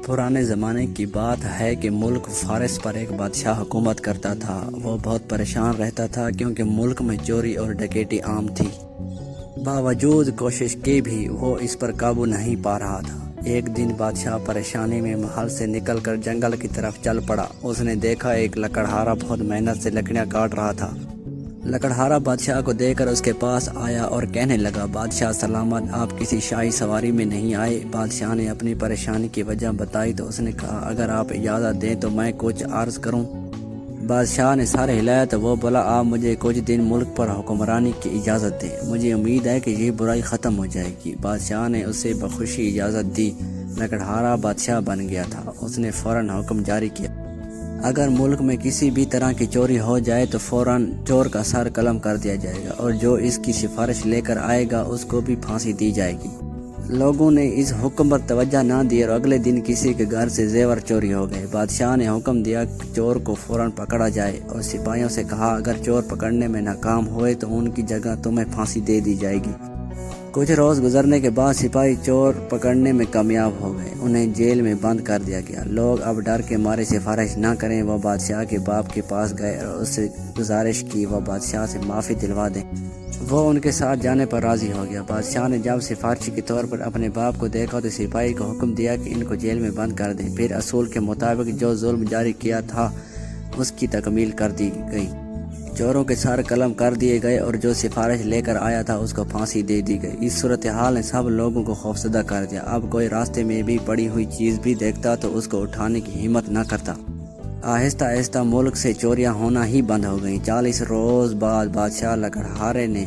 پرانے زمانے کی بات ہے کہ ملک فارس پر ایک بادشاہ حکومت کرتا تھا۔ وہ بہت پریشان رہتا تھا کیونکہ ملک میں چوری اور ڈکیتی عام تھی۔ باوجود کوشش کے بھی وہ اس پر قابو نہیں پا رہا تھا۔ ایک دن بادشاہ پریشانی میں محل سے نکل کر جنگل کی طرف چل پڑا۔ اس نے دیکھا ایک لکڑہارا بہت محنت سے لکڑیاں کاٹ رہا تھا۔ لکڑہارا بادشاہ کو دیکھ کر اس کے پاس آیا اور کہنے لگا، بادشاہ سلامت، آپ کسی شاہی سواری میں نہیں آئے؟ بادشاہ نے اپنی پریشانی کی وجہ بتائی تو اس نے کہا، اگر آپ اجازت دیں تو میں کچھ عرض کروں۔ بادشاہ نے سر ہلایا تو وہ بولا، آپ مجھے کچھ دن ملک پر حکمرانی کی اجازت دیں، مجھے امید ہے کہ یہ برائی ختم ہو جائے گی۔ بادشاہ نے اسے بخوشی اجازت دی۔ لکڑہارا بادشاہ بن گیا تھا۔ اس نے فوراً حکم جاری کیا، اگر ملک میں کسی بھی طرح کی چوری ہو جائے تو فوراً چور کا سر قلم کر دیا جائے گا، اور جو اس کی سفارش لے کر آئے گا اس کو بھی پھانسی دی جائے گی۔ لوگوں نے اس حکم پر توجہ نہ دی اور اگلے دن کسی کے گھر سے زیور چوری ہو گئے۔ بادشاہ نے حکم دیا کہ چور کو فوراً پکڑا جائے اور سپاہیوں سے کہا، اگر چور پکڑنے میں ناکام ہوئے تو ان کی جگہ تمہیں پھانسی دے دی جائے گی۔ کچھ روز گزرنے کے بعد سپاہی چور پکڑنے میں کامیاب ہو گئے۔ انہیں جیل میں بند کر دیا گیا۔ لوگ اب ڈر کے مارے سفارش نہ کریں۔ وہ بادشاہ کے باپ کے پاس گئے اور اس سے گزارش کی وہ بادشاہ سے معافی دلوا دیں۔ وہ ان کے ساتھ جانے پر راضی ہو گیا۔ بادشاہ نے جب سفارشی کے طور پر اپنے باپ کو دیکھا تو سپاہی کو حکم دیا کہ ان کو جیل میں بند کر دیں۔ پھر اصول کے مطابق جو ظلم جاری کیا تھا اس کی تکمیل کر دی گئی۔ چوروں کے سر قلم کر دیے گئے اور جو سفارش لے کر آیا تھا اس کو پھانسی دے دی گئی۔ اس صورتحال نے سب لوگوں کو خوفزدہ کر دیا۔ اب کوئی راستے میں بھی پڑی ہوئی چیز بھی دیکھتا تو اس کو اٹھانے کی ہمت نہ کرتا۔ آہستہ آہستہ ملک سے چوریاں ہونا ہی بند ہو گئیں۔ 40 روز بعد بادشاہ لکڑہارے نے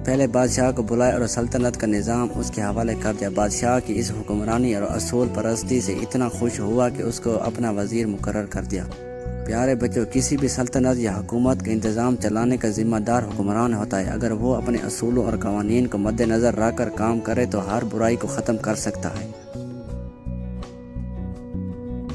پہلے بادشاہ کو بلایا اور سلطنت کا نظام اس کے حوالے کر دیا۔ بادشاہ کی اس حکمرانی اور اصول پرستی سے اتنا خوش ہوا کہ اس کو اپنا وزیر مقرر کر دیا۔ پیارے بچوں، کسی بھی سلطنت یا حکومت کا انتظام چلانے کا ذمہ دار حکمران ہوتا ہے۔ اگر وہ اپنے اصولوں اور قوانین کو مد نظر رکھ کر کام کرے تو ہر برائی کو ختم کر سکتا ہے۔